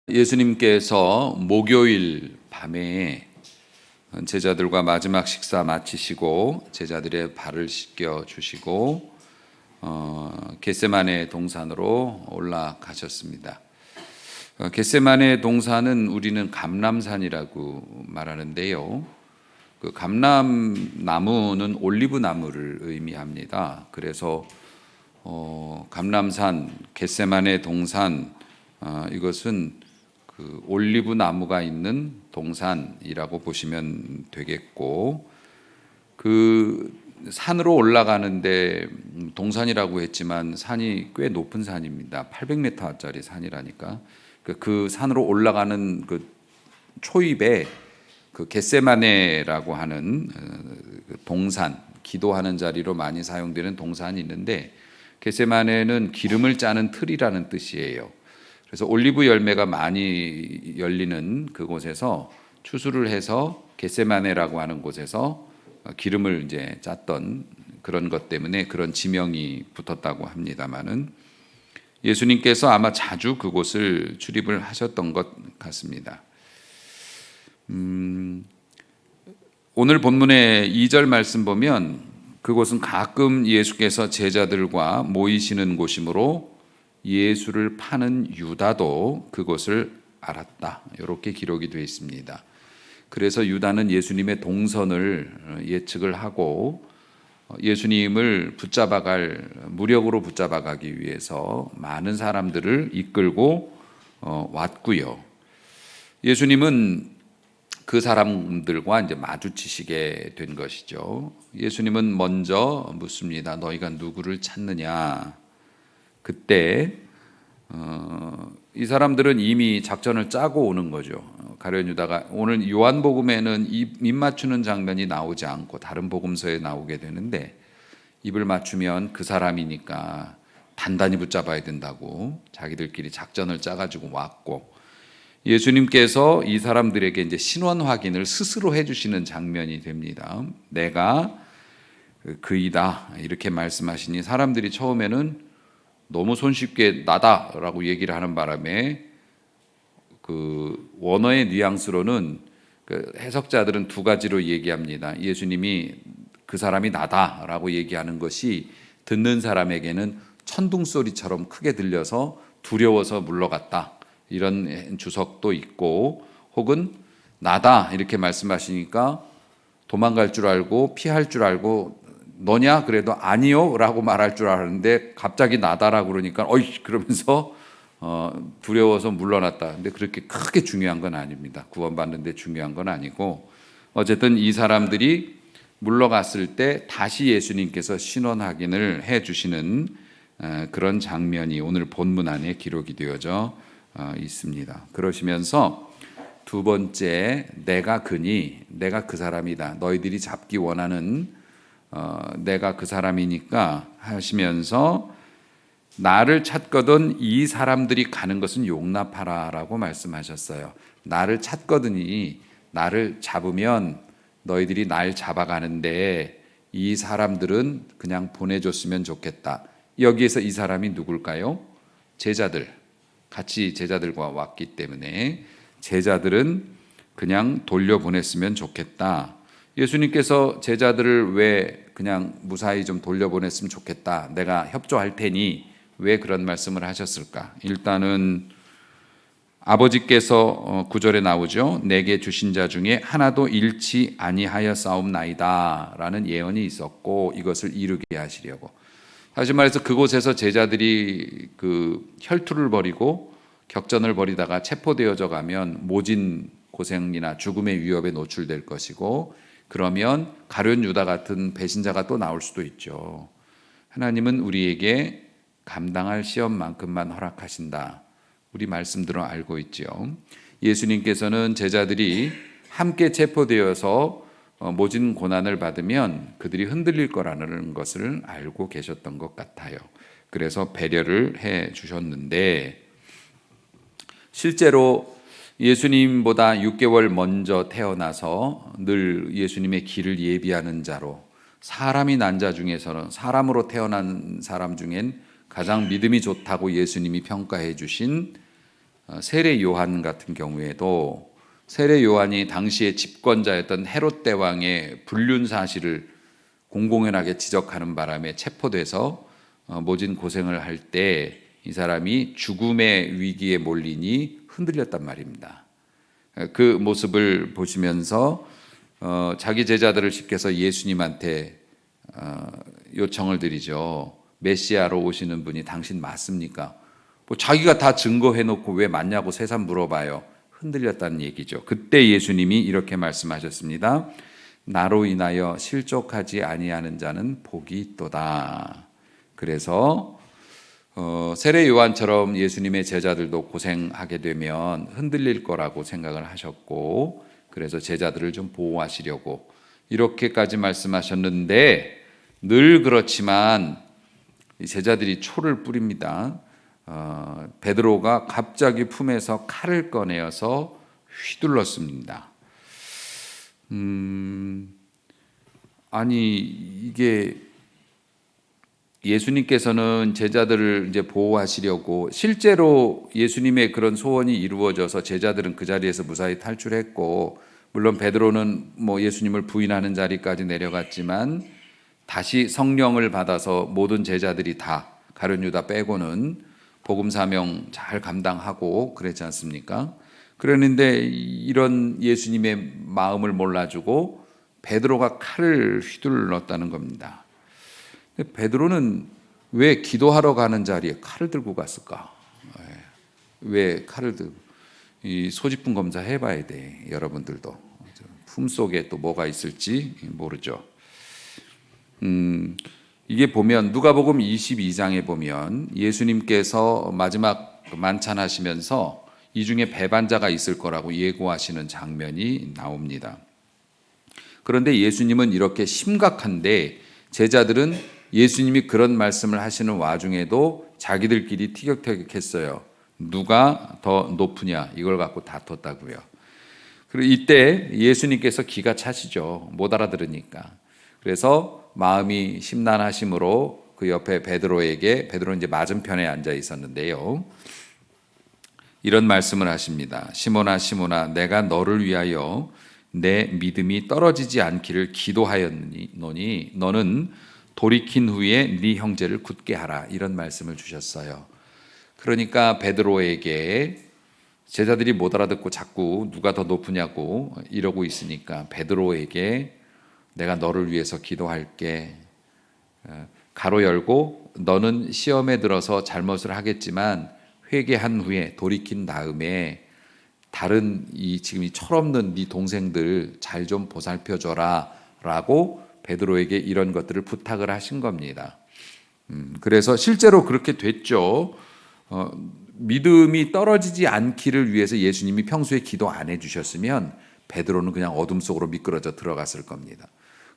예수님께서 목요일 밤에 제자들과 마지막 식사 마치시고 제자들의 발을 씻겨 주시고 겟세마네 동산으로 올라가셨습니다. 겟세마네 동산은 우리는 감람산이라고 말하는데요. 그 감람나무는 올리브 나무를 의미합니다. 그래서 감람산, 겟세마네 동산, 이것은 그 올리브 나무가 있는 동산이라고 보시면 되겠고, 그 산으로 올라가는데 동산이라고 했지만 산이 꽤 높은 산입니다. 800m짜리 산이라니까. 그 산으로 올라가는 그 초입에 그 겟세마네라고 하는 동산, 기도하는 자리로 많이 사용되는 동산이 있는데, 겟세마네는 기름을 짜는 틀이라는 뜻이에요. 그래서 올리브 열매가 많이 열리는 그곳에서 추수를 해서 겟세마네라고 하는 곳에서 기름을 이제 짰던 그런 것 때문에 그런 지명이 붙었다고 합니다만은, 예수님께서 아마 자주 그곳을 출입을 하셨던 것 같습니다. 오늘 본문의 2절 말씀 보면 그곳은 가끔 예수께서 제자들과 모이시는 곳이므로 예수를 파는 유다도 그곳을 알았다. 이렇게 기록이 되어 있습니다. 그래서 유다는 예수님의 동선을 예측을 하고 예수님을 무력으로 붙잡아가기 위해서 많은 사람들을 이끌고 왔고요. 예수님은 그 사람들과 이제 마주치시게 된 것이죠. 예수님은 먼저 묻습니다. 너희가 누구를 찾느냐? 그때 이 사람들은 이미 작전을 짜고 오는 거죠. 가룟 유다가 오늘 요한복음에는 입 맞추는 장면이 나오지 않고 다른 복음서에 나오게 되는데, 입을 맞추면 그 사람이니까 단단히 붙잡아야 된다고 자기들끼리 작전을 짜가지고 왔고, 예수님께서 이 사람들에게 이제 신원 확인을 스스로 해주시는 장면이 됩니다. 내가 그이다 이렇게 말씀하시니 사람들이 처음에는 너무 손쉽게 나다라고 얘기를 하는 바람에 그 원어의 뉘앙스로는 그 해석자들은 두 가지로 얘기합니다. 예수님이 그 사람이 나다라고 얘기하는 것이 듣는 사람에게는 천둥 소리처럼 크게 들려서 두려워서 물러갔다, 이런 주석도 있고, 혹은 나다 이렇게 말씀하시니까 도망갈 줄 알고 피할 줄 알고 너냐? 그래도 아니요 라고 말할 줄 알았는데 갑자기 나다라고 그러니까 어이 그러면서 두려워서 물러났다. 근데 그렇게 크게 중요한 건 아닙니다. 구원받는 데 중요한 건 아니고, 어쨌든 이 사람들이 물러갔을 때 다시 예수님께서 신원 확인을 해주시는 그런 장면이 오늘 본문 안에 기록이 되어져 있습니다. 그러시면서 두 번째, 내가 그니, 내가 그 사람이다, 너희들이 잡기 원하는 내가 그 사람이니까 하시면서 나를 찾거든 이 사람들이 가는 것은 용납하라 라고 말씀하셨어요. 나를 찾거든이 나를 잡으면 너희들이 날 잡아가는데 이 사람들은 그냥 보내줬으면 좋겠다. 여기에서 이 사람이 누굴까요? 제자들, 같이 제자들과 왔기 때문에 제자들은 그냥 돌려보냈으면 좋겠다. 예수님께서 제자들을 왜 그냥 무사히 좀 돌려보냈으면 좋겠다, 내가 협조할 테니 왜 그런 말씀을 하셨을까? 일단은 아버지께서 9절에 나오죠. 내게 주신 자 중에 하나도 잃지 아니하였사옵나이다 라는 예언이 있었고, 이것을 이루게 하시려고. 다시 말해서 그곳에서 제자들이 그 혈투를 벌이고 격전을 벌이다가 체포되어져 가면 모진 고생이나 죽음의 위협에 노출될 것이고, 그러면 가룟 유다 같은 배신자가 또 나올 수도 있죠. 하나님은 우리에게 감당할 시험만큼만 허락하신다. 우리 말씀들은 알고 있죠. 예수님께서는 제자들이 함께 체포되어서 모진 고난을 받으면 그들이 흔들릴 거라는 것을 알고 계셨던 것 같아요. 그래서 배려를 해 주셨는데, 실제로 예수님보다 6개월 먼저 태어나서 늘 예수님의 길을 예비하는 자로, 사람이 난 자 중에서는, 사람으로 태어난 사람 중엔 가장 믿음이 좋다고 예수님이 평가해 주신 세례 요한 같은 경우에도 세례 요한이 당시의 집권자였던 헤롯 대왕의 불륜 사실을 공공연하게 지적하는 바람에 체포돼서 모진 고생을 할 때 이 사람이 죽음의 위기에 몰리니 흔들렸단 말입니다. 그 모습을 보시면서 자기 제자들을 시켜서 예수님한테 요청을 드리죠. 메시아로 오시는 분이 당신 맞습니까? 뭐 자기가 다 증거해놓고 왜 맞냐고 새삼 물어봐요. 흔들렸다는 얘기죠. 그때 예수님이 이렇게 말씀하셨습니다. 나로 인하여 실족하지 아니하는 자는 복이 있도다. 그래서 세례 요한처럼 예수님의 제자들도 고생하게 되면 흔들릴 거라고 생각을 하셨고, 그래서 제자들을 좀 보호하시려고 이렇게까지 말씀하셨는데, 늘 그렇지만 제자들이 초를 뿌립니다. 베드로가 갑자기 품에서 칼을 꺼내어서 휘둘렀습니다. 아니 이게 예수님께서는 제자들을 이제 보호하시려고 실제로 예수님의 그런 소원이 이루어져서 제자들은 그 자리에서 무사히 탈출했고, 물론 베드로는 뭐 예수님을 부인하는 자리까지 내려갔지만 다시 성령을 받아서 모든 제자들이 다 가룟 유다 빼고는 복음 사명 잘 감당하고 그랬지 않습니까? 그러는데 이런 예수님의 마음을 몰라주고 베드로가 칼을 휘둘렀다는 겁니다. 베드로는 왜 기도하러 가는 자리에 칼을 들고 갔을까? 왜 칼을 들고? 이 소지품 검사 해봐야 돼. 여러분들도 품속에 또 뭐가 있을지 모르죠. 이게 보면 누가복음 22장에 보면 예수님께서 마지막 만찬하시면서 이 중에 배반자가 있을 거라고 예고하시는 장면이 나옵니다. 그런데 예수님은 이렇게 심각한데 제자들은 예수님이 그런 말씀을 하시는 와중에도 자기들끼리 티격태격했어요. 누가 더 높으냐 이걸 갖고 다퉜다고요. 그리고 이때 예수님께서 기가 차시죠. 못 알아들으니까. 그래서 마음이 심란하심으로 그 옆에 베드로는 이제 맞은편에 앉아 있었는데요. 이런 말씀을 하십니다. 시몬아 시몬아 내가 너를 위하여 내 믿음이 떨어지지 않기를 기도하였노니 너는 돌이킨 후에 네 형제를 굳게 하라. 이런 말씀을 주셨어요. 그러니까 베드로에게 제자들이 못 알아듣고 자꾸 누가 더 높으냐고 이러고 있으니까 베드로에게 내가 너를 위해서 기도할게. 가로 열고 너는 시험에 들어서 잘못을 하겠지만 회개한 후에 돌이킨 다음에 다른 지금 이 철없는 네 동생들 잘 좀 보살펴줘라 라고 베드로에게 이런 것들을 부탁을 하신 겁니다. 그래서 실제로 그렇게 됐죠. 믿음이 떨어지지 않기를 위해서 예수님이 평소에 기도 안 해주셨으면 베드로는 그냥 어둠 속으로 미끄러져 들어갔을 겁니다.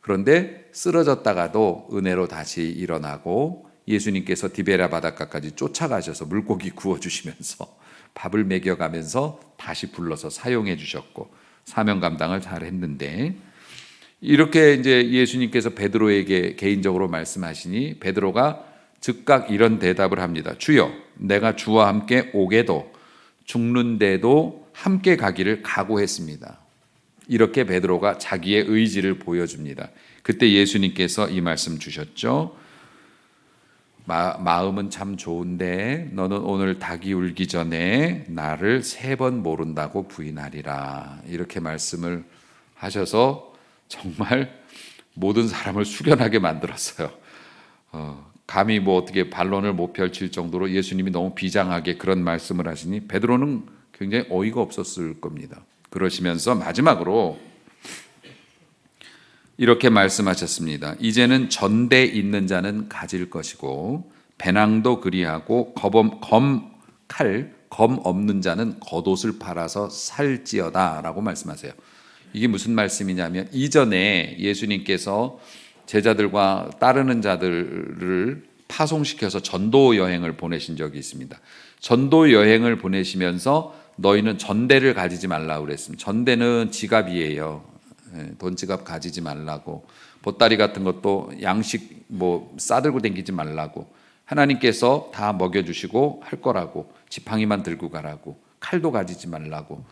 그런데 쓰러졌다가도 은혜로 다시 일어나고 예수님께서 디베랴 바닷가까지 쫓아가셔서 물고기 구워주시면서 밥을 먹여가면서 다시 불러서 사용해 주셨고 사명 감당을 잘 했는데, 이렇게 이제 예수님께서 베드로에게 개인적으로 말씀하시니 베드로가 즉각 이런 대답을 합니다. 주여, 내가 주와 함께 오게도 죽는데도 함께 가기를 각오했습니다. 이렇게 베드로가 자기의 의지를 보여줍니다. 그때 예수님께서 이 말씀 주셨죠. 마음은 참 좋은데 너는 오늘 닭이 울기 전에 나를 3번 모른다고 부인하리라. 이렇게 말씀을 하셔서 정말 모든 사람을 숙연하게 만들었어요. 감히 뭐 어떻게 반론을 못 펼칠 정도로 예수님이 너무 비장하게 그런 말씀을 하시니 베드로는 굉장히 어이가 없었을 겁니다. 그러시면서 마지막으로 이렇게 말씀하셨습니다. 이제는 전대 있는 자는 가질 것이고 배낭도 그리하고 검 없는 자는 겉옷을 팔아서 살지어다 라고 말씀하세요. 이게 무슨 말씀이냐면 이전에 예수님께서 제자들과 따르는 자들을 파송시켜서 전도 여행을 보내신 적이 있습니다. 전도 여행을 보내시면서 너희는 전대를 가지지 말라고 그랬습니다. 전대는 지갑이에요. 돈지갑 가지지 말라고, 보따리 같은 것도 양식 뭐 싸들고 다니지 말라고, 하나님께서 다 먹여주시고 할 거라고, 지팡이만 들고 가라고, 칼도 가지지 말라고.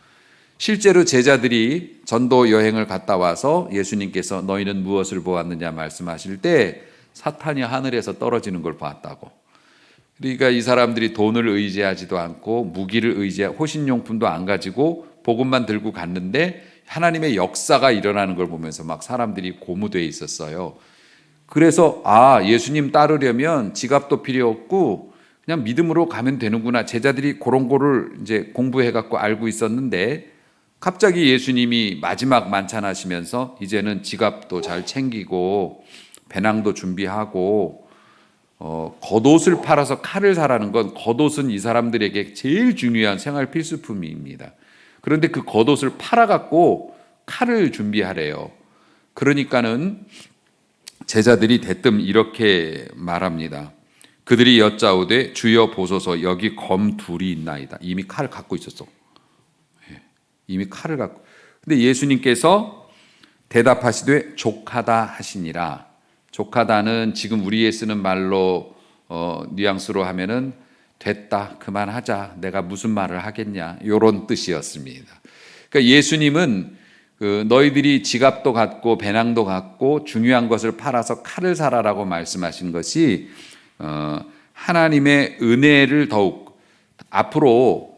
실제로 제자들이 전도 여행을 갔다 와서 예수님께서 너희는 무엇을 보았느냐 말씀하실 때 사탄이 하늘에서 떨어지는 걸 봤다고. 그러니까 이 사람들이 돈을 의지하지도 않고 무기를 호신용품도 안 가지고 복음만 들고 갔는데 하나님의 역사가 일어나는 걸 보면서 막 사람들이 고무되어 있었어요. 그래서 예수님 따르려면 지갑도 필요 없고 그냥 믿음으로 가면 되는구나. 제자들이 그런 거를 이제 공부해 갖고 알고 있었는데 갑자기 예수님이 마지막 만찬하시면서 이제는 지갑도 잘 챙기고 배낭도 준비하고 겉옷을 팔아서 칼을 사라는 건, 겉옷은 이 사람들에게 제일 중요한 생활 필수품입니다. 그런데 그 겉옷을 팔아갖고 칼을 준비하래요. 그러니까는 제자들이 대뜸 이렇게 말합니다. 그들이 여짜오되 주여 보소서 여기 검 둘이 있나이다. 이미 칼을 갖고 있었어. 이미 칼을 갖고. 근데 예수님께서 대답하시되 족하다 하시니라. 족하다는 지금 우리에 쓰는 말로 뉘앙스로 하면은 됐다, 그만하자, 내가 무슨 말을 하겠냐, 이런 뜻이었습니다. 그러니까 예수님은 너희들이 지갑도 갖고 배낭도 갖고 중요한 것을 팔아서 칼을 사라라고 말씀하신 것이 하나님의 은혜를 더욱, 앞으로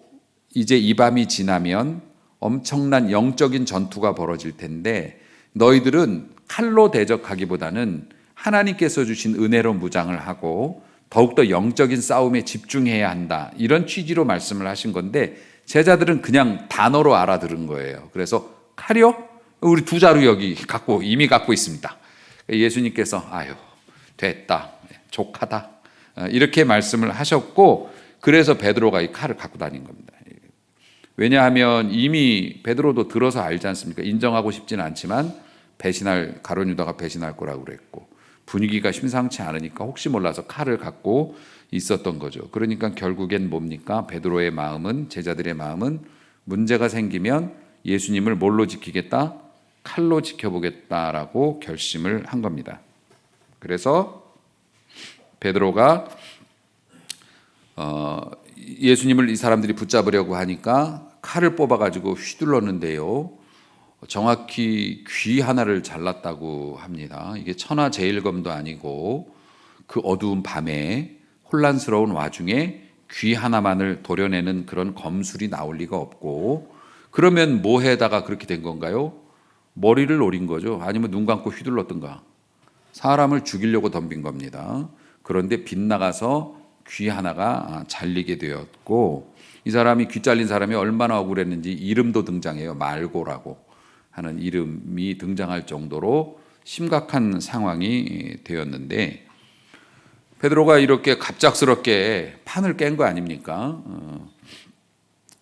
이제 이 밤이 지나면 엄청난 영적인 전투가 벌어질 텐데 너희들은 칼로 대적하기보다는 하나님께서 주신 은혜로 무장을 하고 더욱더 영적인 싸움에 집중해야 한다, 이런 취지로 말씀을 하신 건데 제자들은 그냥 단어로 알아들은 거예요. 그래서 칼이요? 우리 두 자루 여기 이미 갖고 있습니다. 예수님께서 됐다, 족하다, 이렇게 말씀을 하셨고, 그래서 베드로가 이 칼을 갖고 다닌 겁니다. 왜냐하면 이미 베드로도 들어서 알지 않습니까? 인정하고 싶지는 않지만 가룟 유다가 배신할 거라고 그랬고 분위기가 심상치 않으니까 혹시 몰라서 칼을 갖고 있었던 거죠. 그러니까 결국엔 뭡니까? 베드로의 마음은, 제자들의 마음은 문제가 생기면 예수님을 뭘로 지키겠다? 칼로 지켜보겠다라고 결심을 한 겁니다. 그래서 베드로가 예수님을 이 사람들이 붙잡으려고 하니까 칼을 뽑아가지고 휘둘렀는데요, 정확히 귀 하나를 잘랐다고 합니다. 이게 천하제일검도 아니고 그 어두운 밤에 혼란스러운 와중에 귀 하나만을 도려내는 그런 검술이 나올 리가 없고, 그러면 뭐에다가 그렇게 된 건가요? 머리를 노린 거죠. 아니면 눈 감고 휘둘렀던가. 사람을 죽이려고 덤빈 겁니다. 그런데 빗나가서 귀 하나가 잘리게 되었고, 이 사람이 귀 잘린 사람이 얼마나 억울했는지 이름도 등장해요. 말고라고 하는 이름이 등장할 정도로 심각한 상황이 되었는데, 베드로가 이렇게 갑작스럽게 판을 깬 거 아닙니까?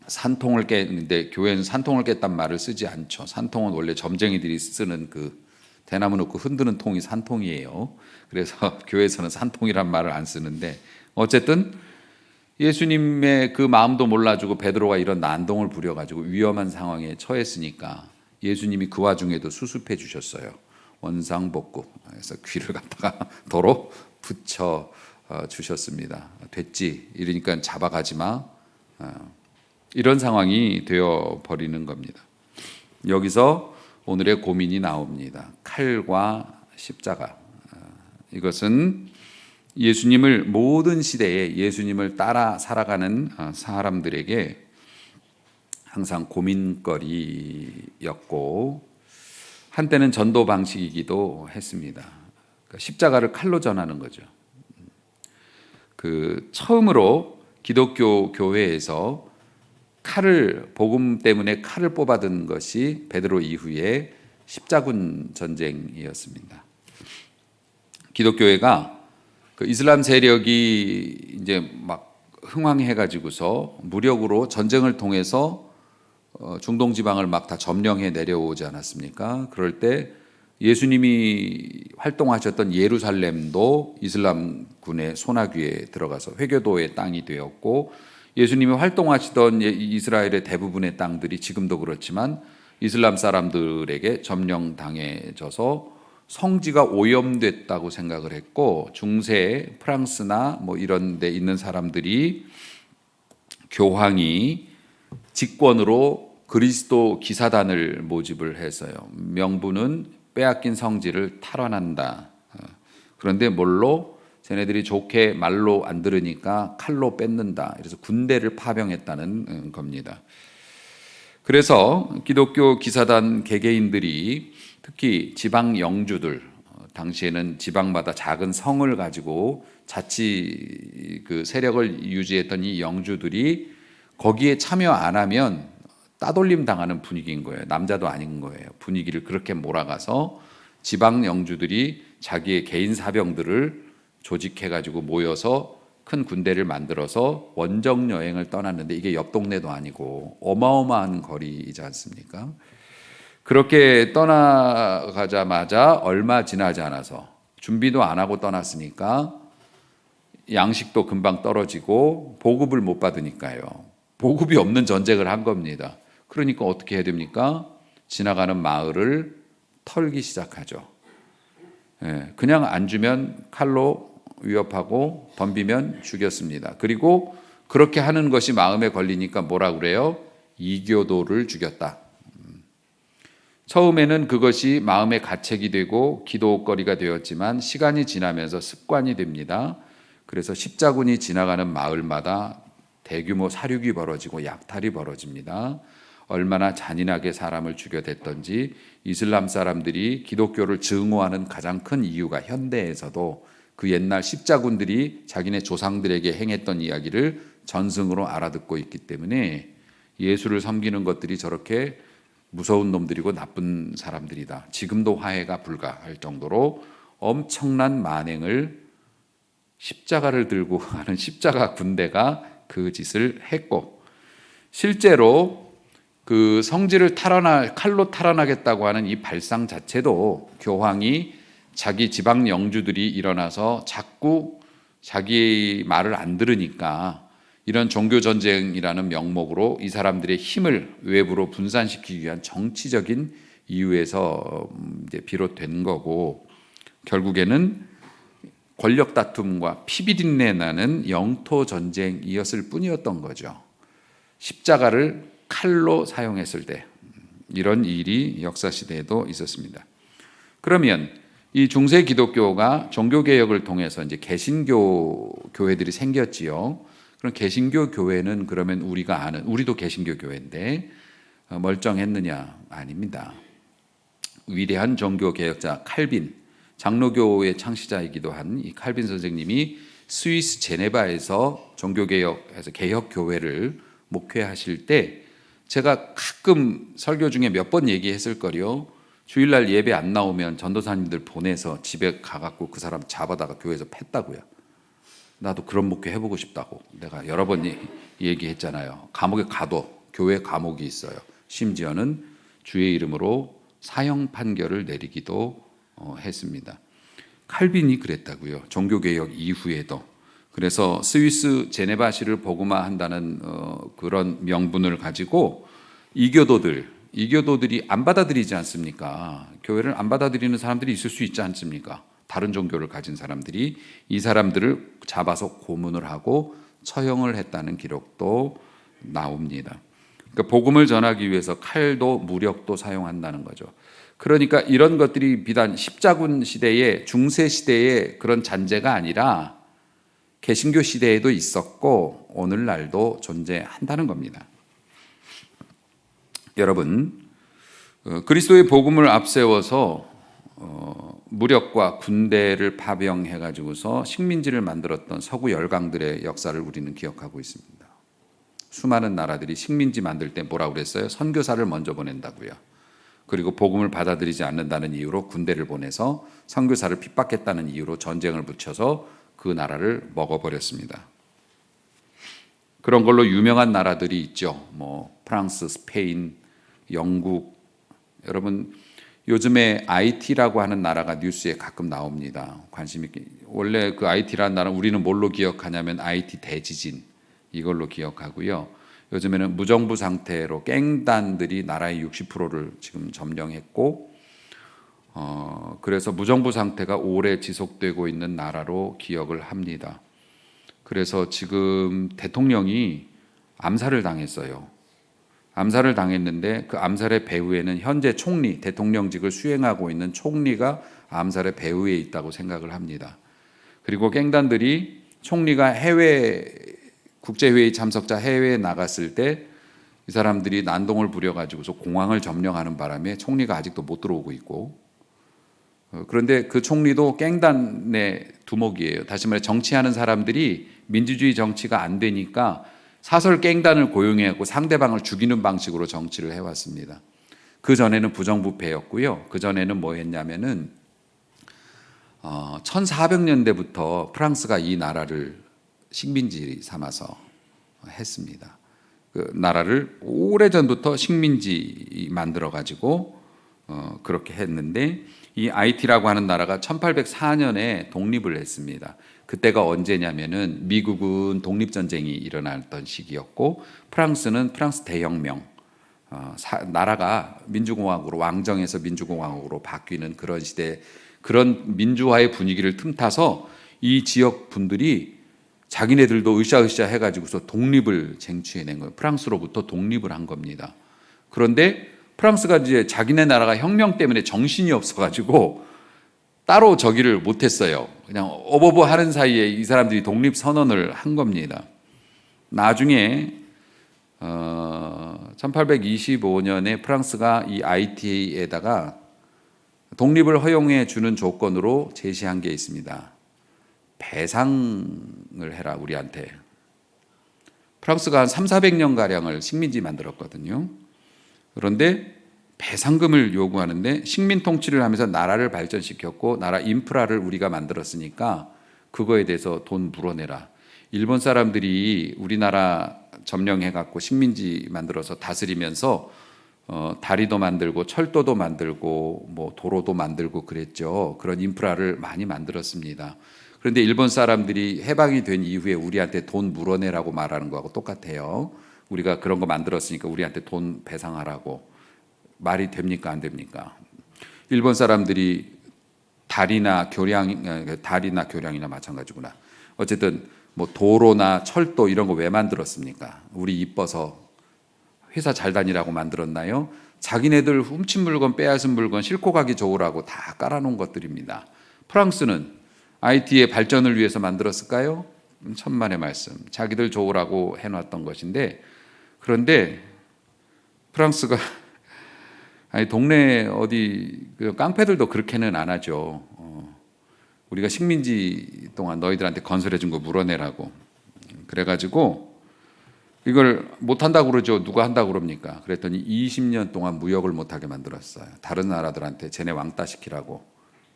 산통을 깼는데 교회는 산통을 깼단 말을 쓰지 않죠. 산통은 원래 점쟁이들이 쓰는 그 대나무 놓고 흔드는 통이 산통이에요. 그래서 교회에서는 산통이란 말을 안 쓰는데, 어쨌든 예수님의 그 마음도 몰라주고 베드로가 이런 난동을 부려가지고 위험한 상황에 처했으니까 예수님이 그 와중에도 수습해 주셨어요. 원상복구. 그래서 귀를 갖다가 도로 붙여 주셨습니다. 됐지? 이러니까 잡아가지 마. 이런 상황이 되어 버리는 겁니다. 여기서 오늘의 고민이 나옵니다. 칼과 십자가. 이것은 예수님을, 모든 시대에 예수님을 따라 살아가는 사람들에게 항상 고민거리였고, 한때는 전도 방식이기도 했습니다. 그러니까 십자가를 칼로 전하는 거죠. 처음으로 기독교 교회에서 복음 때문에 칼을 뽑아든 것이 베드로 이후에 십자군 전쟁이었습니다. 기독교회가 이슬람 세력이 이제 막 흥왕해가지고서 무력으로 전쟁을 통해서 중동 지방을 막 다 점령해 내려오지 않았습니까? 그럴 때 예수님이 활동하셨던 예루살렘도 이슬람군의 손아귀에 들어가서 회교도의 땅이 되었고, 예수님이 활동하시던 이스라엘의 대부분의 땅들이 지금도 그렇지만 이슬람 사람들에게 점령당해져서 성지가 오염됐다고 생각을 했고, 중세 프랑스나 뭐 이런 데 있는 사람들이 교황이 직권으로 그리스도 기사단을 모집을 해서요. 명분은 빼앗긴 성질을 탈환한다. 그런데 뭘로? 쟤네들이 좋게 말로 안 들으니까 칼로 뺏는다. 그래서 군대를 파병했다는 겁니다. 그래서 기독교 기사단 개개인들이 특히 지방 영주들, 당시에는 지방마다 작은 성을 가지고 자치 그 세력을 유지했던 이 영주들이 거기에 참여 안 하면 따돌림 당하는 분위기인 거예요. 남자도 아닌 거예요. 분위기를 그렇게 몰아가서 지방 영주들이 자기의 개인 사병들을 조직해가지고 모여서 큰 군대를 만들어서 원정 여행을 떠났는데, 이게 옆 동네도 아니고 어마어마한 거리이지 않습니까? 그렇게 떠나가자마자 얼마 지나지 않아서, 준비도 안 하고 떠났으니까 양식도 금방 떨어지고 보급을 못 받으니까요. 보급이 없는 전쟁을 한 겁니다. 그러니까 어떻게 해야 됩니까? 지나가는 마을을 털기 시작하죠. 그냥 안 주면 칼로 위협하고 덤비면 죽였습니다. 그리고 그렇게 하는 것이 마음에 걸리니까 뭐라 그래요? 이교도를 죽였다. 처음에는 그것이 마음의 가책이 되고 기도거리가 되었지만 시간이 지나면서 습관이 됩니다. 그래서 십자군이 지나가는 마을마다 대규모 사륙이 벌어지고 약탈이 벌어집니다. 얼마나 잔인하게 사람을 죽여댔던지 이슬람 사람들이 기독교를 증오하는 가장 큰 이유가 현대에서도 그 옛날 십자군들이 자기네 조상들에게 행했던 이야기를 전승으로 알아듣고 있기 때문에 예수를 섬기는 것들이 저렇게 무서운 놈들이고 나쁜 사람들이다. 지금도 화해가 불가할 정도로 엄청난 만행을 십자가를 들고 하는 십자가 군대가 그 짓을 했고, 실제로 그 성질을 칼로 탈환하겠다고 하는 이 발상 자체도 교황이 자기 지방 영주들이 일어나서 자꾸 자기 말을 안 들으니까 이런 종교 전쟁이라는 명목으로 이 사람들의 힘을 외부로 분산시키기 위한 정치적인 이유에서 이제 비롯된 거고, 결국에는 권력 다툼과 피비린내 나는 영토 전쟁이었을 뿐이었던 거죠. 십자가를 칼로 사용했을 때 이런 일이 역사 시대에도 있었습니다. 그러면 이 중세 기독교가 종교 개혁을 통해서 이제 개신교 교회들이 생겼지요. 그럼 개신교 교회는 그러면 우리가 아는, 우리도 개신교 교회인데 멀쩡했느냐? 아닙니다. 위대한 종교 개혁자 칼빈, 장로교의 창시자이기도 한 이 칼빈 선생님이 스위스 제네바에서 종교개혁에서 개혁교회를 목회하실 때 제가 가끔 설교 중에 몇 번 얘기했을 거요. 주일날 예배 안 나오면 전도사님들 보내서 집에 가갖고 그 사람 잡아다가 교회에서 팼다고요. 나도 그런 목회 해보고 싶다고 내가 여러 번 얘기했잖아요. 감옥에 가도 교회 감옥이 있어요. 심지어는 주의 이름으로 사형 판결을 내리기도 했습니다. 칼빈이 그랬다고요. 종교개혁 이후에도. 그래서 스위스 제네바시를 복음화한다는 그런 명분을 가지고 이교도들이 안 받아들이지 않습니까? 교회를 안 받아들이는 사람들이 있을 수 있지 않습니까? 다른 종교를 가진 사람들이 이 사람들을 잡아서 고문을 하고 처형을 했다는 기록도 나옵니다. 그러니까 복음을 전하기 위해서 칼도 무력도 사용한다는 거죠. 그러니까 이런 것들이 비단 십자군 시대의 중세 시대의 그런 잔재가 아니라 개신교 시대에도 있었고 오늘날도 존재한다는 겁니다. 여러분, 그리스도의 복음을 앞세워서 무력과 군대를 파병해 가지고서 식민지를 만들었던 서구 열강들의 역사를 우리는 기억하고 있습니다. 수많은 나라들이 식민지 만들 때 뭐라고 그랬어요? 선교사를 먼저 보낸다고요. 그리고 복음을 받아들이지 않는다는 이유로 군대를 보내서 선교사를 핍박했다는 이유로 전쟁을 붙여서 그 나라를 먹어버렸습니다. 그런 걸로 유명한 나라들이 있죠. 뭐 프랑스, 스페인, 영국. 여러분 요즘에 IT라고 하는 나라가 뉴스에 가끔 나옵니다. 관심 있게. 원래 그 IT라는 나라 우리는 뭘로 기억하냐면 IT 대지진 이걸로 기억하고요. 요즘에는 무정부 상태로 갱단들이 나라의 60%를 지금 점령했고 그래서 무정부 상태가 오래 지속되고 있는 나라로 기억을 합니다. 그래서 지금 대통령이 암살을 당했어요. 암살을 당했는데 그 암살의 배후에는 현재 총리, 대통령직을 수행하고 있는 총리가 암살의 배후에 있다고 생각을 합니다. 그리고 갱단들이 총리가 해외 국제회의 참석자 해외에 나갔을 때 이 사람들이 난동을 부려가지고서 공항을 점령하는 바람에 총리가 아직도 못 들어오고 있고, 그런데 그 총리도 갱단의 두목이에요. 다시 말해 정치하는 사람들이 민주주의 정치가 안 되니까 사설 갱단을 고용해갖고 상대방을 죽이는 방식으로 정치를 해왔습니다. 그 전에는 부정부패였고요. 그 전에는 뭐 했냐면은 1400년대부터 프랑스가 이 나라를 식민지 삼아서 했습니다. 그 나라를 오래전부터 식민지 만들어 가지고 그렇게 했는데, 이 아이티라고 하는 나라가 1804년에 독립을 했습니다. 그때가 언제냐면은 미국은 독립전쟁이 일어났던 시기였고 프랑스는 프랑스 대혁명, 나라가 민주공화국으로, 왕정에서 민주공화국으로 바뀌는 그런 시대, 그런 민주화의 분위기를 틈타서 이 지역 분들이 자기네들도 으쌰으쌰 해가지고서 독립을 쟁취해낸 거예요. 프랑스로부터 독립을 한 겁니다. 그런데 프랑스가 이제 자기네 나라가 혁명 때문에 정신이 없어가지고 따로 저기를 못했어요. 그냥 어버버 하는 사이에 이 사람들이 독립 선언을 한 겁니다. 나중에 1825년에 프랑스가 이 ITA에다가 독립을 허용해 주는 조건으로 제시한 게 있습니다. 배상을 해라 우리한테. 프랑스가 한 300~400년가량을 식민지 만들었거든요. 그런데 배상금을 요구하는데, 식민 통치를 하면서 나라를 발전시켰고 나라 인프라를 우리가 만들었으니까 그거에 대해서 돈 물어내라. 일본 사람들이 우리나라 점령해갖고 식민지 만들어서 다스리면서 다리도 만들고 철도도 만들고 뭐 도로도 만들고 그랬죠. 그런 인프라를 많이 만들었습니다. 그런데 일본 사람들이 해방이 된 이후에 우리한테 돈 물어내라고 말하는 거하고 똑같아요. 우리가 그런 거 만들었으니까 우리한테 돈 배상하라고. 말이 됩니까 안 됩니까? 일본 사람들이 다리나 교량이나 마찬가지구나. 어쨌든 뭐 도로나 철도 이런 거 왜 만들었습니까? 우리 이뻐서 회사 잘 다니라고 만들었나요? 자기네들 훔친 물건, 빼앗은 물건 싣고 가기 좋으라고 다 깔아놓은 것들입니다. 프랑스는 IT의 발전을 위해서 만들었을까요? 천만의 말씀. 자기들 좋으라고 해놨던 것인데, 그런데 프랑스가 아니 동네 어디 그 깡패들도 그렇게는 안 하죠. 우리가 식민지 동안 너희들한테 건설해준 거 물어내라고. 그래가지고 이걸 못한다고 그러죠. 누가 한다고 그럽니까? 그랬더니 20년 동안 무역을 못하게 만들었어요. 다른 나라들한테 쟤네 왕따 시키라고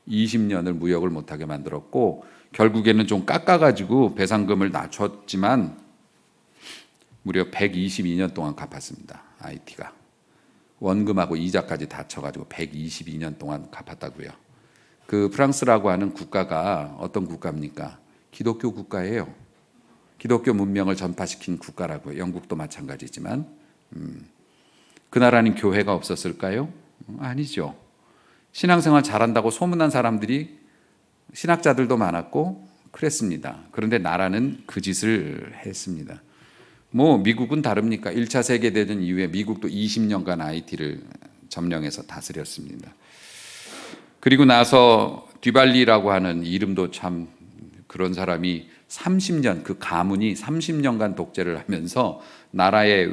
20년을 무역을 못하게 만들었고, 결국에는 좀 깎아가지고 배상금을 낮췄지만 무려 122년 동안 갚았습니다. IT가. 원금하고 이자까지 다 쳐가지고 122년 동안 갚았다고요. 그 프랑스라고 하는 국가가 어떤 국가입니까? 기독교 국가예요. 기독교 문명을 전파시킨 국가라고요. 영국도 마찬가지지만 그 나라는 교회가 없었을까요? 아니죠. 신앙생활 잘한다고 소문난 사람들이, 신학자들도 많았고 그랬습니다. 그런데 나라는 그 짓을 했습니다. 뭐 미국은 다릅니까? 1차 세계대전 이후에 미국도 20년간 IT를 점령해서 다스렸습니다. 그리고 나서 듀발리라고 하는 이름도 참, 그런 사람이 30년, 그 가문이 30년간 독재를 하면서 나라의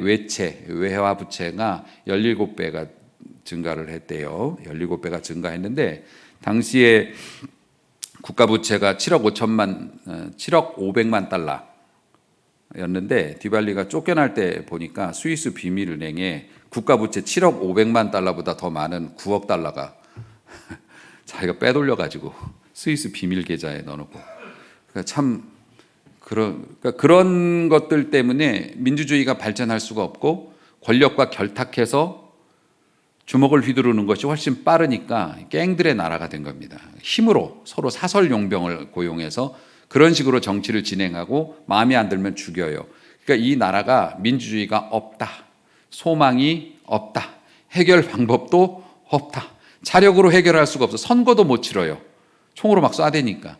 외화 부채가 17배가 증가를 했대요. 17배가 증가했는데 당시에 국가 부채가 7억 500만 달러였는데 듀발리가 쫓겨날 때 보니까 스위스 비밀은행에 국가 부채 7억 500만 달러보다 더 많은 9억 달러가 자기가 빼돌려 가지고 스위스 비밀 계좌에 넣어놓고, 그러니까 참 그런 것들 때문에 민주주의가 발전할 수가 없고, 권력과 결탁해서 주먹을 휘두르는 것이 훨씬 빠르니까 갱들의 나라가 된 겁니다. 힘으로 서로 사설 용병을 고용해서 그런 식으로 정치를 진행하고 마음에 안 들면 죽여요. 그러니까 이 나라가 민주주의가 없다, 소망이 없다, 해결 방법도 없다, 자력으로 해결할 수가 없어. 선거도 못 치러요. 총으로 막 쏴대니까.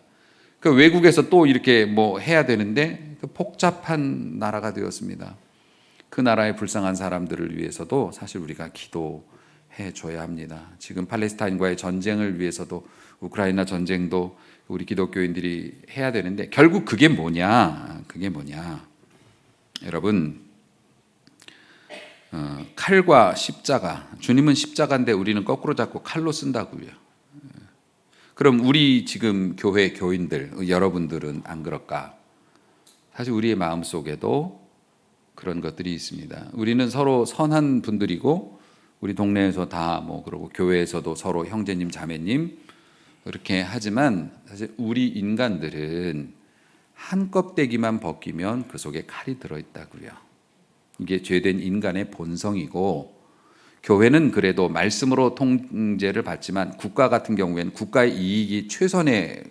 그 외국에서 또 이렇게 뭐 해야 되는데 복잡한 나라가 되었습니다. 그 나라의 불쌍한 사람들을 위해서도 사실 우리가 기도해 줘야 합니다. 지금 팔레스타인과의 전쟁을 위해서도 우크라이나 전쟁도 우리 기독교인들이 해야 되는데 결국 그게 뭐냐? 여러분, 칼과 십자가, 주님은 십자가인데 우리는 거꾸로 잡고 칼로 쓴다고요. 그럼 우리 지금 교회 교인들, 여러분들은 안 그럴까? 사실 우리의 마음속에도 그런 것들이 있습니다. 우리는 서로 선한 분들이고 우리 동네에서 다 그러고 교회에서도 서로 형제님 자매님 이렇게 하지만 사실 우리 인간들은 한 껍데기만 벗기면 그 속에 칼이 들어있다고요. 이게 죄된 인간의 본성이고, 교회는 그래도 말씀으로 통제를 받지만 국가 같은 경우에는 국가의 이익이 최선의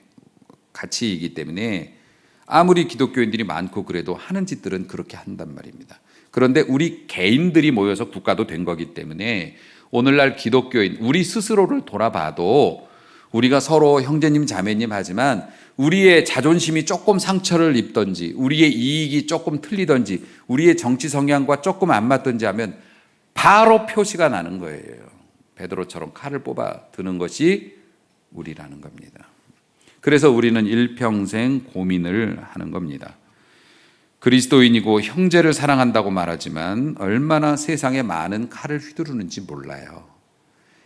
가치이기 때문에 아무리 기독교인들이 많고 그래도 하는 짓들은 그렇게 한단 말입니다. 그런데 우리 개인들이 모여서 국가도 된 거기 때문에 오늘날 기독교인 우리 스스로를 돌아봐도 우리가 서로 형제님 자매님 하지만 우리의 자존심이 조금 상처를 입든지 우리의 이익이 조금 틀리든지 우리의 정치 성향과 조금 안 맞든지 하면 바로 표시가 나는 거예요. 베드로처럼 칼을 뽑아 드는 것이 우리라는 겁니다. 그래서 우리는 일평생 고민을 하는 겁니다. 그리스도인이고 형제를 사랑한다고 말하지만 얼마나 세상에 많은 칼을 휘두르는지 몰라요.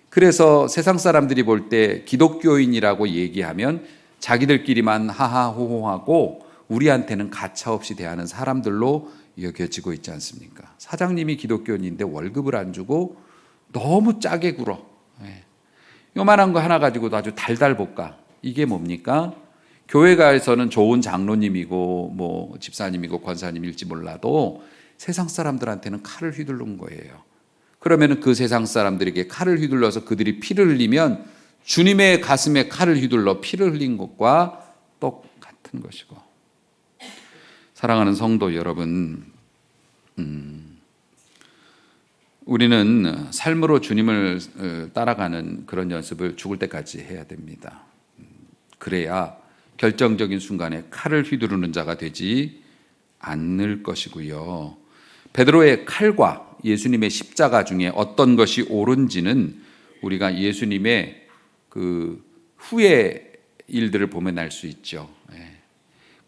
그래서 세상 사람들이 볼 때 기독교인이라고 얘기하면 자기들끼리만 하하호호하고 우리한테는 가차없이 대하는 사람들로 여겨지고 있지 않습니까? 사장님이 기독교인인데 월급을 안 주고 너무 짜게 굴어. 요만한 거 하나 가지고도 아주 달달 볶아. 이게 뭡니까? 교회가에서는 좋은 장로님이고 집사님이고 권사님일지 몰라도 세상 사람들한테는 칼을 휘두른 거예요. 그러면 그 세상 사람들에게 칼을 휘둘러서 그들이 피를 흘리면 주님의 가슴에 칼을 휘둘러 피를 흘린 것과 똑같은 것이고, 사랑하는 성도 여러분, 우리는 삶으로 주님을 따라가는 그런 연습을 죽을 때까지 해야 됩니다. 그래야 결정적인 순간에 칼을 휘두르는 자가 되지 않을 것이고요. 베드로의 칼과 예수님의 십자가 중에 어떤 것이 옳은지는 우리가 예수님의 그 후의 일들을 보면 알 수 있죠.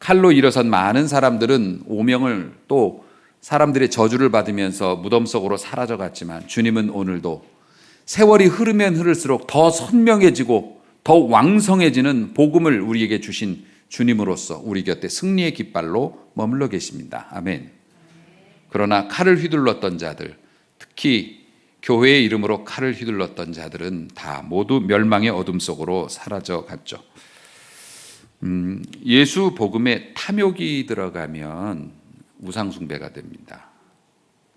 칼로 일어선 많은 사람들은 오명을 또 사람들의 저주를 받으면서 무덤 속으로 사라져 갔지만 주님은 오늘도 세월이 흐르면 흐를수록 더 선명해지고 더 왕성해지는 복음을 우리에게 주신 주님으로서 우리 곁에 승리의 깃발로 머물러 계십니다. 아멘. 그러나 칼을 휘둘렀던 자들, 특히 교회의 이름으로 칼을 휘둘렀던 자들은 다 모두 멸망의 어둠 속으로 사라져 갔죠. 예수 복음에 탐욕이 들어가면 우상 숭배가 됩니다.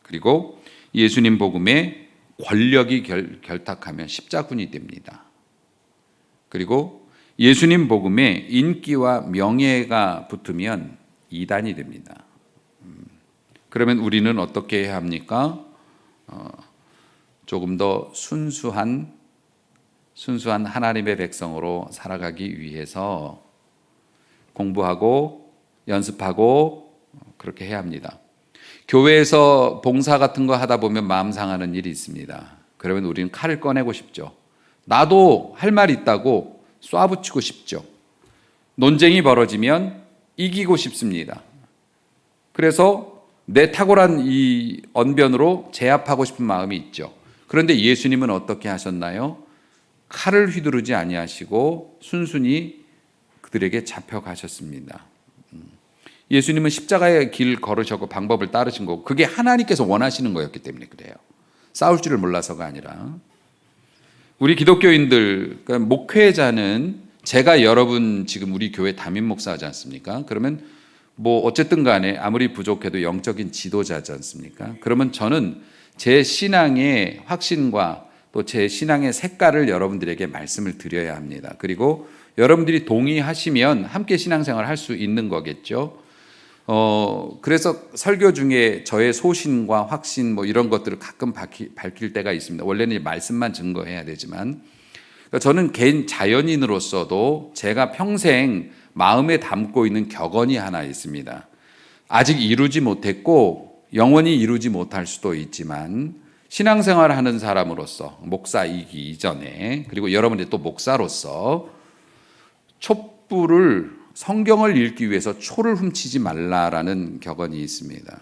그리고 예수님 복음에 권력이 결탁하면 십자군이 됩니다. 그리고 예수님 복음에 인기와 명예가 붙으면 이단이 됩니다. 그러면 우리는 어떻게 해야 합니까? 조금 더 순수한 하나님의 백성으로 살아가기 위해서 공부하고 연습하고 그렇게 해야 합니다. 교회에서 봉사 같은 거 하다 보면 마음 상하는 일이 있습니다. 그러면 우리는 칼을 꺼내고 싶죠. 나도 할 말 있다고 쏴붙이고 싶죠. 논쟁이 벌어지면 이기고 싶습니다. 그래서 내 탁월한 이 언변으로 제압하고 싶은 마음이 있죠. 그런데 예수님은 어떻게 하셨나요? 칼을 휘두르지 아니하시고 순순히 그들에게 잡혀가셨습니다. 예수님은 십자가의 길 걸으셨고 방법을 따르신 거고 그게 하나님께서 원하시는 거였기 때문에 그래요. 싸울 줄을 몰라서가 아니라. 우리 기독교인들, 그러니까 목회자는 제가 여러분 지금 우리 교회 담임 목사하지 않습니까? 그러면 어쨌든 간에 아무리 부족해도 영적인 지도자지 않습니까? 그러면 저는 제 신앙의 확신과 또 제 신앙의 색깔을 여러분들에게 말씀을 드려야 합니다. 그리고 여러분들이 동의하시면 함께 신앙생활을 할 수 있는 거겠죠. 그래서 설교 중에 저의 소신과 확신 이런 것들을 가끔 밝힐 때가 있습니다. 원래는 말씀만 증거해야 되지만, 그러니까 저는 개인 자연인으로서도 제가 평생 마음에 담고 있는 격언이 하나 있습니다. 아직 이루지 못했고 영원히 이루지 못할 수도 있지만 신앙생활을 하는 사람으로서 목사이기 이전에 그리고 여러분이 또 목사로서 촛불을 성경을 읽기 위해서 초를 훔치지 말라라는 격언이 있습니다.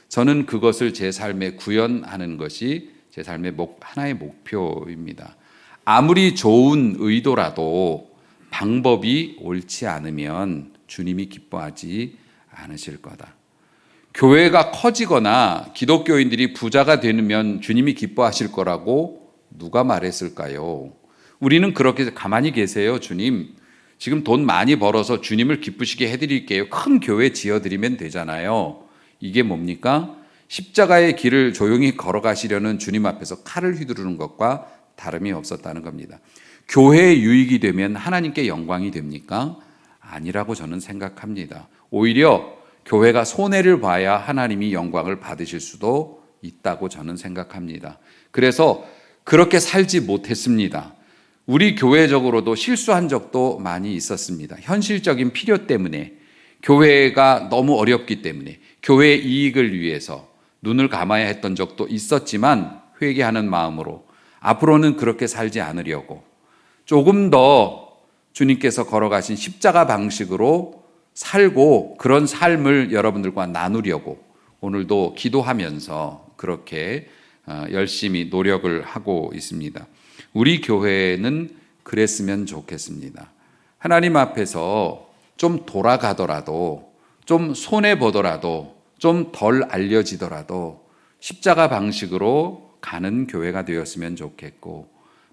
저는 그것을 제 삶에 구현하는 것이 제 삶의 하나의 목표입니다. 아무리 좋은 의도라도 방법이 옳지 않으면 주님이 기뻐하지 않으실 거다. 교회가 커지거나 기독교인들이 부자가 되면 주님이 기뻐하실 거라고 누가 말했을까요? 우리는 그렇게 가만히 계세요. 주님, 지금 돈 많이 벌어서 주님을 기쁘시게 해드릴게요. 큰 교회 지어드리면 되잖아요. 이게 뭡니까? 십자가의 길을 조용히 걸어가시려는 주님 앞에서 칼을 휘두르는 것과 다름이 없었다는 겁니다. 교회의 유익이 되면 하나님께 영광이 됩니까? 아니라고 저는 생각합니다. 오히려 교회가 손해를 봐야 하나님이 영광을 받으실 수도 있다고 저는 생각합니다. 그래서 그렇게 살지 못했습니다. 우리 교회적으로도 실수한 적도 많이 있었습니다. 현실적인 필요 때문에, 교회가 너무 어렵기 때문에, 교회의 이익을 위해서 눈을 감아야 했던 적도 있었지만 회개하는 마음으로 앞으로는 그렇게 살지 않으려고 조금 더 주님께서 걸어가신 십자가 방식으로 살고 그런 삶을 여러분들과 나누려고 오늘도 기도하면서 그렇게 열심히 노력을 하고 있습니다. 우리 교회는 그랬으면 좋겠습니다. 하나님 앞에서 좀 돌아가더라도, 좀 손해보더라도, 좀 덜 알려지더라도 십자가 방식으로 가는 교회가 되었으면 좋겠고,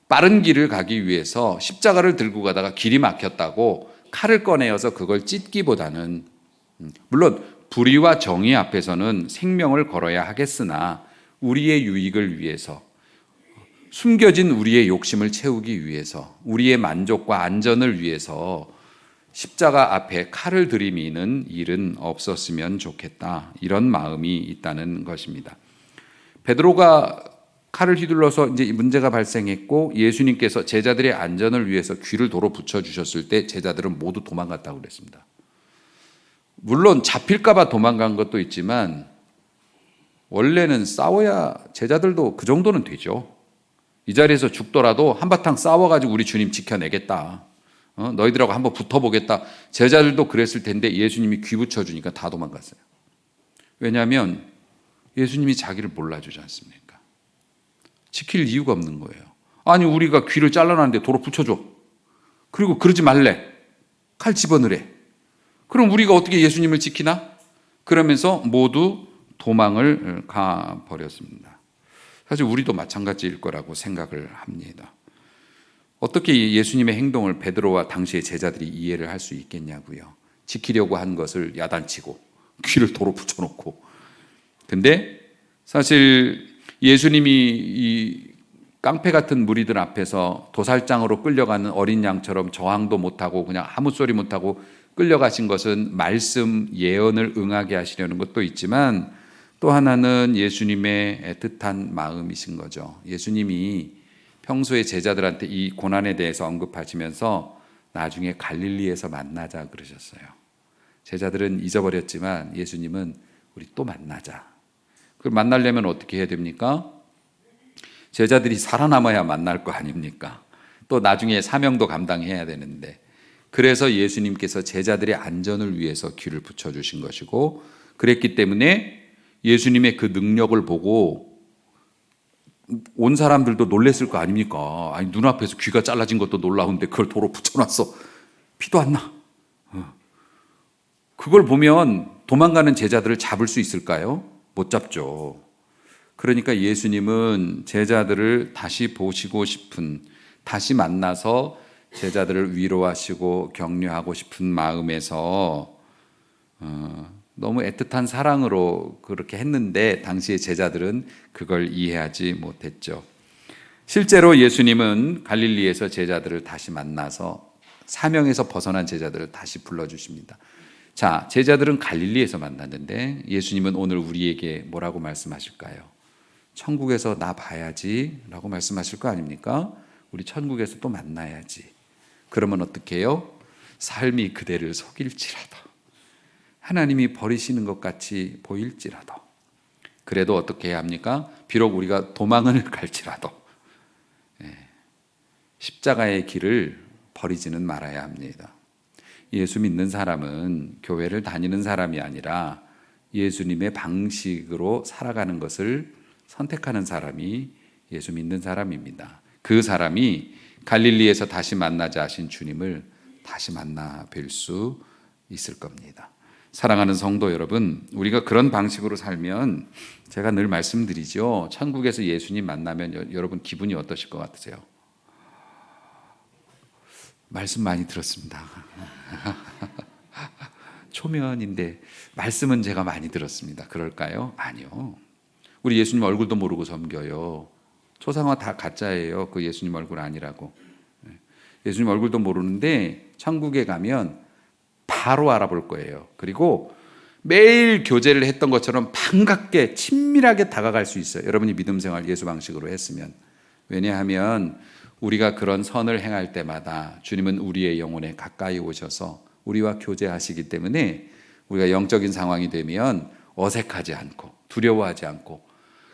빠른 길을 가기 위해서 십자가를 들고 가다가 길이 막혔다고 칼을 꺼내어서 그걸 찢기보다는, 물론 불의와 정의 앞에서는 생명을 걸어야 하겠으나 우리의 유익을 위해서, 숨겨진 우리의 욕심을 채우기 위해서, 우리의 만족과 안전을 위해서 십자가 앞에 칼을 들이미는 일은 없었으면 좋겠다, 이런 마음이 있다는 것입니다. 베드로가 칼을 휘둘러서 이제 문제가 발생했고 예수님께서 제자들의 안전을 위해서 귀를 도로 붙여주셨을 때 제자들은 모두 도망갔다고 그랬습니다. 물론 잡힐까봐 도망간 것도 있지만 원래는 싸워야 제자들도 그 정도는 되죠. 이 자리에서 죽더라도 한바탕 싸워가지고 우리 주님 지켜내겠다, 너희들하고 한번 붙어보겠다, 제자들도 그랬을 텐데 예수님이 귀 붙여주니까 다 도망갔어요. 왜냐하면 예수님이 자기를 몰라주지 않습니까? 지킬 이유가 없는 거예요. 아니, 우리가 귀를 잘라놨는데 도로 붙여줘. 그리고 그러지 말래. 칼 집어넣으래. 그럼 우리가 어떻게 예수님을 지키나? 그러면서 모두 도망을 가버렸습니다. 사실 우리도 마찬가지일 거라고 생각을 합니다. 어떻게 예수님의 행동을 베드로와 당시의 제자들이 이해를 할 수 있겠냐고요. 지키려고 한 것을 야단치고 귀를 도로 붙여놓고. 근데 사실 예수님이 이 깡패 같은 무리들 앞에서 도살장으로 끌려가는 어린 양처럼 저항도 못하고 그냥 아무 소리 못하고 끌려가신 것은 말씀 예언을 응하게 하시려는 것도 있지만 또 하나는 예수님의 애틋한 마음이신 거죠. 예수님이 평소에 제자들한테 이 고난에 대해서 언급하시면서 나중에 갈릴리에서 만나자 그러셨어요. 제자들은 잊어버렸지만 예수님은 우리 또 만나자. 그걸 만나려면 어떻게 해야 됩니까? 제자들이 살아남아야 만날 거 아닙니까? 또 나중에 사명도 감당해야 되는데, 그래서 예수님께서 제자들의 안전을 위해서 귀를 붙여주신 것이고, 그랬기 때문에 예수님의 그 능력을 보고 온 사람들도 놀랬을 거 아닙니까? 아니, 눈앞에서 귀가 잘라진 것도 놀라운데 그걸 도로 붙여놨어. 피도 안 나. 그걸 보면 도망가는 제자들을 잡을 수 있을까요? 못 잡죠. 그러니까 예수님은 제자들을 다시 보시고 싶은, 다시 만나서 제자들을 위로하시고 격려하고 싶은 마음에서 너무 애틋한 사랑으로 그렇게 했는데 당시의 제자들은 그걸 이해하지 못했죠. 실제로 예수님은 갈릴리에서 제자들을 다시 만나서 사명에서 벗어난 제자들을 다시 불러주십니다. 자, 제자들은 갈릴리에서 만났는데 예수님은 오늘 우리에게 뭐라고 말씀하실까요? 천국에서 나 봐야지 라고 말씀하실 거 아닙니까? 우리 천국에서 또 만나야지. 그러면 어떻게 해요? 삶이 그대를 속일지라도, 하나님이 버리시는 것 같이 보일지라도, 그래도 어떻게 해야 합니까? 비록 우리가 도망을 갈지라도 십자가의 길을 버리지는 말아야 합니다. 예수 믿는 사람은 교회를 다니는 사람이 아니라 예수님의 방식으로 살아가는 것을 선택하는 사람이 예수 믿는 사람입니다. 그 사람이 갈릴리에서 다시 만나자 하신 주님을 다시 만나 뵐 수 있을 겁니다. 사랑하는 성도 여러분, 우리가 그런 방식으로 살면 제가 늘 말씀드리죠. 천국에서 예수님 만나면 여러분 기분이 어떠실 것 같으세요? 말씀 많이 들었습니다. 초면인데 말씀은 제가 많이 들었습니다. 그럴까요? 아니요. 우리 예수님 얼굴도 모르고 섬겨요. 초상화 다 가짜예요. 그 예수님 얼굴 아니라고. 예수님 얼굴도 모르는데 천국에 가면 바로 알아볼 거예요. 그리고 매일 교제를 했던 것처럼 반갑게 친밀하게 다가갈 수 있어요. 여러분이 믿음 생활 예수 방식으로 했으면. 왜냐하면 우리가 그런 선을 행할 때마다 주님은 우리의 영혼에 가까이 오셔서 우리와 교제하시기 때문에 우리가 영적인 상황이 되면 어색하지 않고 두려워하지 않고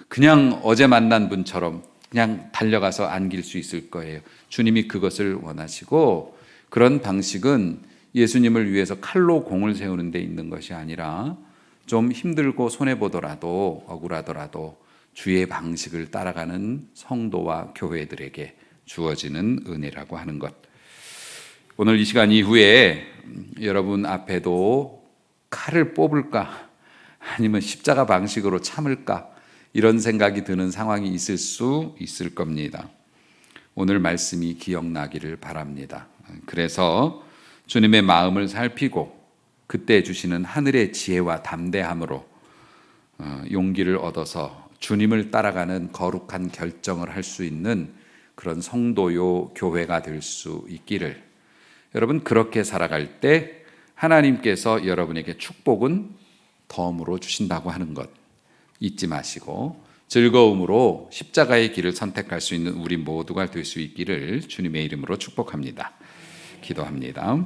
그냥 어제 만난 분처럼 그냥 달려가서 안길 수 있을 거예요. 주님이 그것을 원하시고, 그런 방식은 예수님을 위해서 칼로 공을 세우는 데 있는 것이 아니라 좀 힘들고 손해보더라도 억울하더라도 주의 방식을 따라가는 성도와 교회들에게 주어지는 은혜라고 하는 것. 오늘 이 시간 이후에 여러분 앞에도 칼을 뽑을까 아니면 십자가 방식으로 참을까 이런 생각이 드는 상황이 있을 수 있을 겁니다. 오늘 말씀이 기억나기를 바랍니다. 그래서 주님의 마음을 살피고 그때 주시는 하늘의 지혜와 담대함으로 용기를 얻어서 주님을 따라가는 거룩한 결정을 할 수 있는 그런 성도요 교회가 될 수 있기를. 여러분, 그렇게 살아갈 때 하나님께서 여러분에게 축복은 덤으로 주신다고 하는 것 잊지 마시고 즐거움으로 십자가의 길을 선택할 수 있는 우리 모두가 될 수 있기를 주님의 이름으로 축복합니다. 기도합니다.